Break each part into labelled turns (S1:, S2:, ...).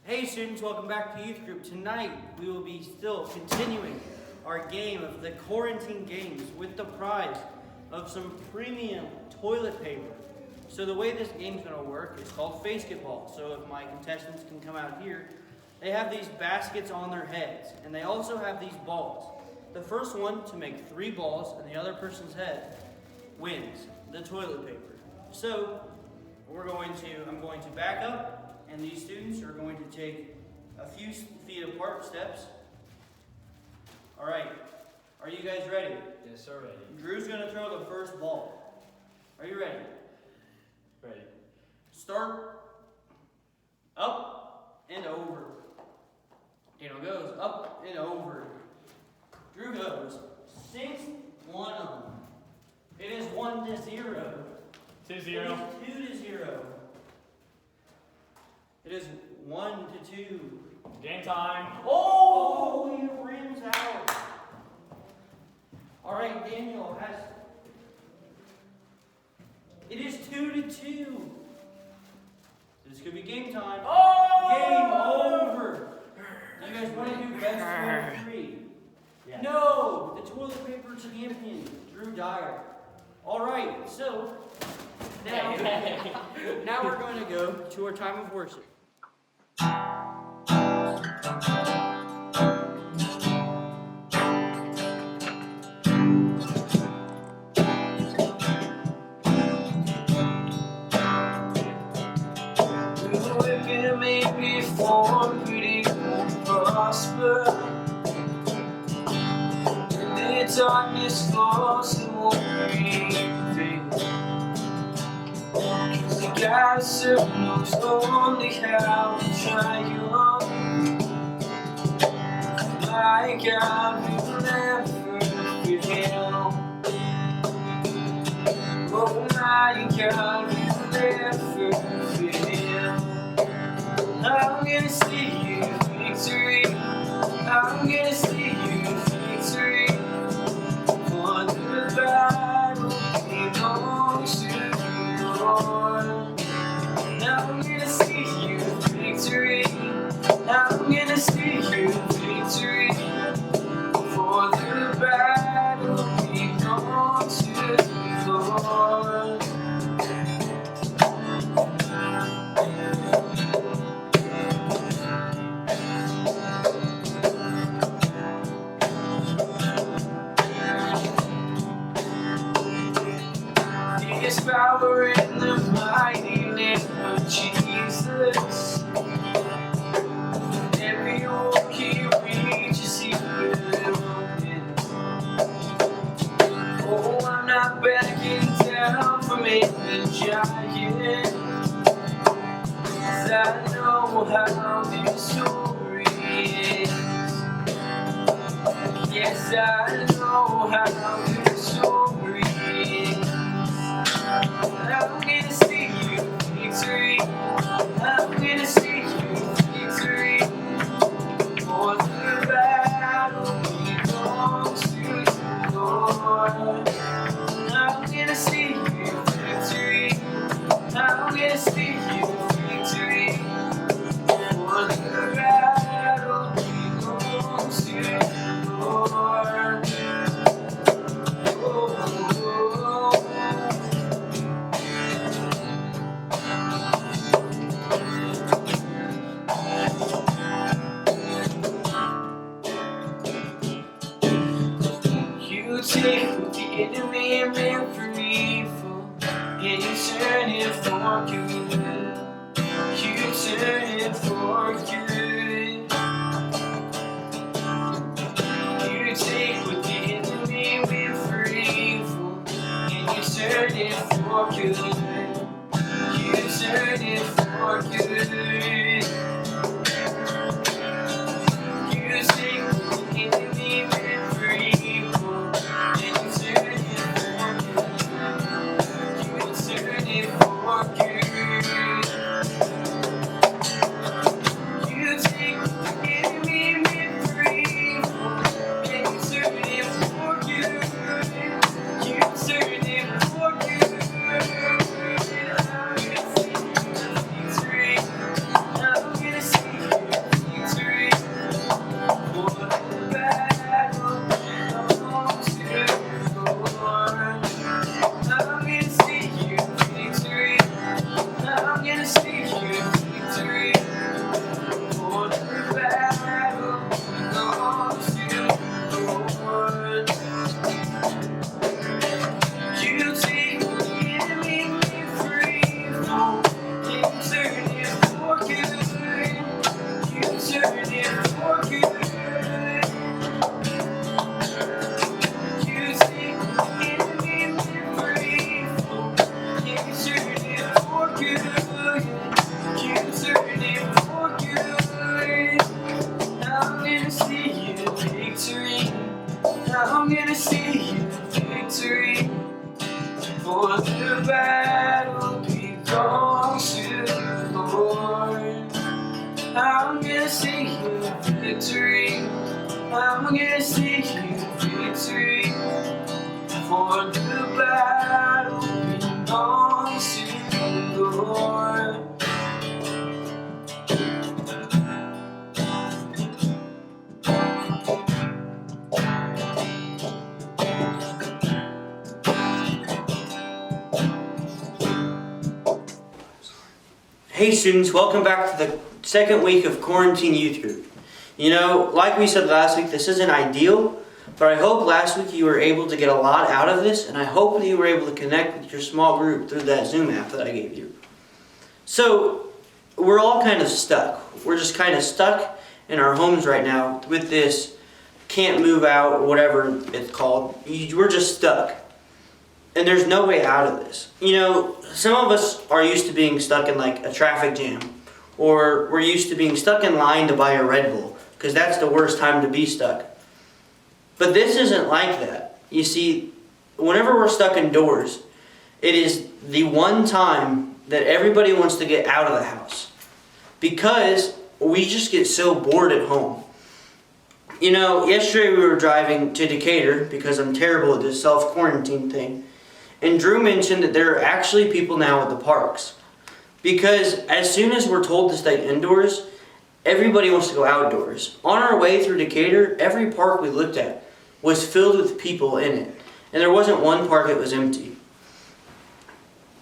S1: Hey students, welcome back to youth group. Tonight we will be still continuing our game of the quarantine games with the prize of some premium toilet paper. So the way this game's going to work is called Faseketball. So if my contestants can come out here, they have these baskets on their heads and they also have these balls. The first one to make 3 balls in the other person's head wins the toilet paper. So I'm going to back up, and these students are going to take a few feet apart steps. All right, are you guys ready?
S2: Yes, sir, ready.
S1: Drew's going to throw the first ball. Are you ready?
S2: Ready.
S1: Start. Up and over. Daniel goes up and over. Drew goes 6-1. It is 1-0.
S2: 2-0.
S1: It is 2-0. It is 1-2.
S2: Game time.
S1: Oh, he rims out. All right, Daniel has. It is 2-2. This could be game time.
S2: Oh!
S1: Game over. Do you guys want to do best of 3?
S2: Yeah.
S1: No, the toilet paper champion, Drew Dyer. All right, so now we're going to go to our time of worship.
S3: Darkness falls and won't prevail. Cause the God I serve knows only how to try you on. My God will never fail. Oh, my God will never fail. I'm gonna see you victory. I'm gonna see you victory. For the battle belongs to the Lord. I'm gonna see you victory. I'm gonna see you victory. For the battle belongs to the Lord. There's power in the mighty name of Jesus. Every oak he reaches, he will open. Oh, I'm not backing down from any giant. 'Cause I know how this story is. Yes, I know how this story is. I'm gonna see you victory. I'm gonna see you victory. For the battle belongs to the Lord. I'm gonna see you victory. I'm gonna see you victory. For the battle belongs to the Lord. You take what the enemy meant for evil, and you turn it for good. You turn it for good. You take what the enemy meant for evil, and you turn it for good. You turn it for good. You take what the enemy meant for evil, and you turn it I'm gonna sing you victory. I'm gonna sing you victory. For the battle belongs to the Lord.
S1: Hey students, welcome back to the second week of Quarantine Youth Group. You know, like we said last week, this isn't ideal, but I hope last week you were able to get a lot out of this, and I hope that you were able to connect with your small group through that Zoom app that I gave you. So, we're all kind of stuck. We're just kind of stuck in our homes right now with this can't move out, or whatever it's called. We're just stuck. And there's no way out of this. You know, some of us are used to being stuck in like a traffic jam, or we're used to being stuck in line to buy a Red Bull, because that's the worst time to be stuck. But this isn't like that. You see, whenever we're stuck indoors, it is the one time that everybody wants to get out of the house, because we just get so bored at home. You know, yesterday we were driving to Decatur, because I'm terrible at this self-quarantine thing. And Drew mentioned that there are actually people now at the parks. Because as soon as we're told to stay indoors, everybody wants to go outdoors. On our way through Decatur, every park we looked at was filled with people in it. And there wasn't one park that was empty.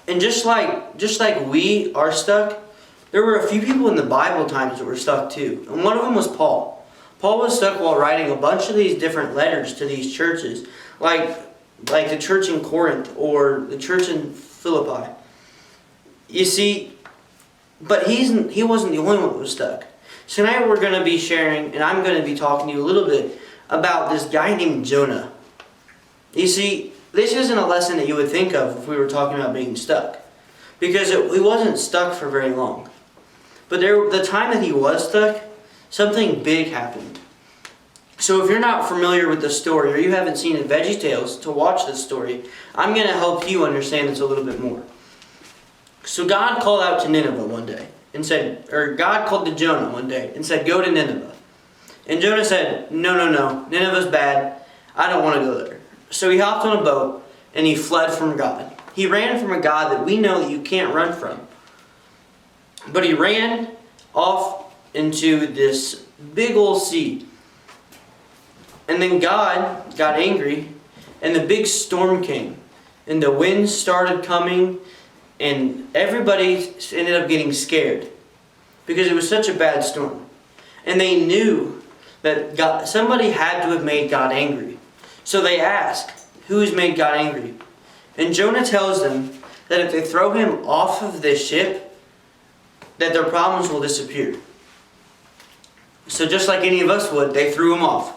S1: And just like we are stuck, there were a few people in the Bible times that were stuck too. And one of them was Paul. Paul was stuck while writing a bunch of these different letters to these churches. Like the church in Corinth or the church in Philippi. You see, but he wasn't the only one that was stuck. So tonight we're going to be sharing, and I'm going to be talking to you a little bit about this guy named Jonah. You see, this isn't a lesson that you would think of if we were talking about being stuck, because he wasn't stuck for very long. But the time that he was stuck, something big happened. So if you're not familiar with the story, or you haven't seen VeggieTales to watch this story, I'm going to help you understand this a little bit more. So God called out to Nineveh one day and said, or God called to Jonah one day and said, go to Nineveh. And Jonah said, no, Nineveh's bad. I don't want to go there. So he hopped on a boat and he fled from God. He ran from a God that we know that you can't run from. But he ran off into this big old sea. And then God got angry, and the big storm came, and the winds started coming, and everybody ended up getting scared because it was such a bad storm. And they knew that somebody had to have made God angry. So they asked, who's made God angry? And Jonah tells them that if they throw him off of this ship, that their problems will disappear. So just like any of us would, they threw him off.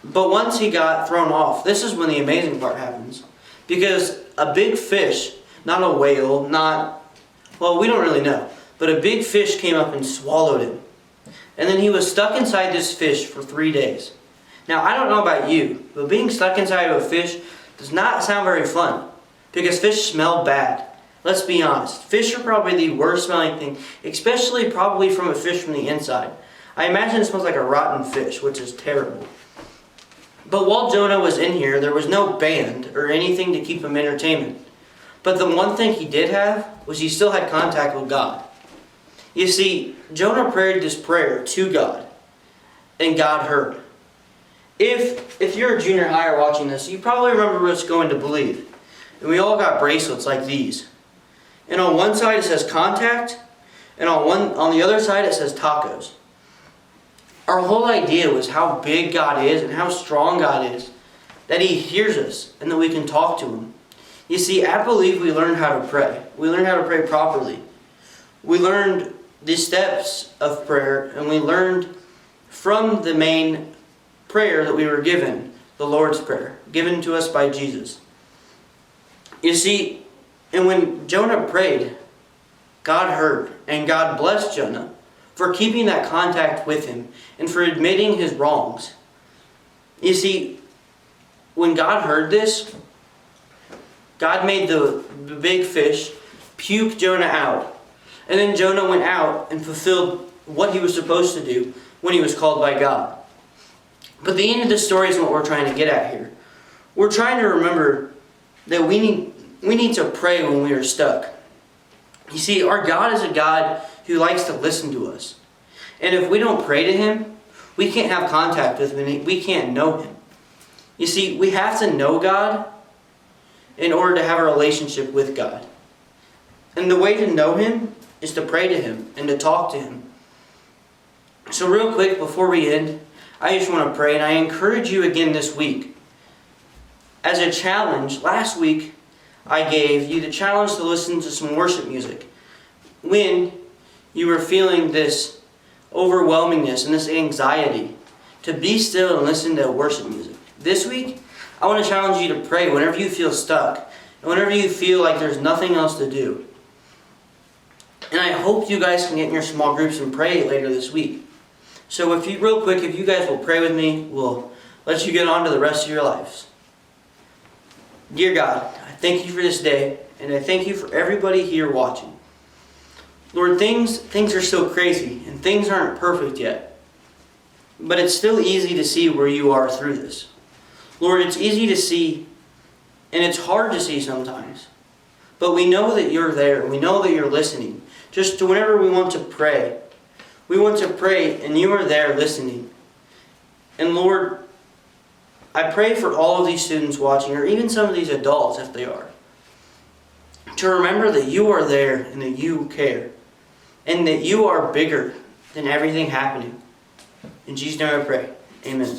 S1: But once he got thrown off, this is when the amazing part happens. Because a big fish, not a whale, we don't really know, but a big fish came up and swallowed him. And then he was stuck inside this fish for 3 days. Now, I don't know about you, but being stuck inside of a fish does not sound very fun, because fish smell bad. Let's be honest. Fish are probably the worst smelling thing, especially probably from a fish from the inside. I imagine it smells like a rotten fish, which is terrible. But while Jonah was in here, there was no band or anything to keep him entertainment. But the one thing he did have was he still had contact with God. You see, Jonah prayed this prayer to God, and God heard. If you're a junior higher watching this, you probably remember what's going to believe. And we all got bracelets like these. And on one side it says contact, and on the other side it says tacos. Our whole idea was how big God is and how strong God is, that He hears us and that we can talk to Him. You see, at Believe we learned how to pray. We learned how to pray properly. We learned the steps of prayer, and we learned from the main prayer that we were given, the Lord's Prayer, given to us by Jesus. You see, and when Jonah prayed, God heard, and God blessed Jonah for keeping that contact with Him and for admitting his wrongs. You see, when God heard this, God made the big fish puke Jonah out. And then Jonah went out and fulfilled what he was supposed to do when he was called by God. But the end of the story isn't what we're trying to get at here. We're trying to remember that we need to pray when we are stuck. You see, our God is a God who likes to listen to us. And if we don't pray to Him, we can't have contact with Him. We can't know Him. You see, we have to know God in order to have a relationship with God. And the way to know Him is to pray to Him and to talk to Him. So real quick, before we end, I just want to pray, and I encourage you again this week. As a challenge, last week I gave you the challenge to listen to some worship music when you were feeling this overwhelmingness and this anxiety, to be still and listen to worship music. This week, I want to challenge you to pray whenever you feel stuck and whenever you feel like there's nothing else to do. And I hope you guys can get in your small groups and pray later this week. So if you guys will pray with me, we'll let you get on to the rest of your lives. Dear God, I thank you for this day, and I thank you for everybody here watching. Lord, things are so crazy, and things aren't perfect yet. But it's still easy to see where you are through this. Lord, it's easy to see, and it's hard to see sometimes. But we know that you're there, and we know that you're listening. Just to whenever we want to pray, and you are there listening. And Lord, I pray for all of these students watching, or even some of these adults if they are, to remember that you are there and that you care, and that you are bigger than everything happening. In Jesus' name I pray. Amen.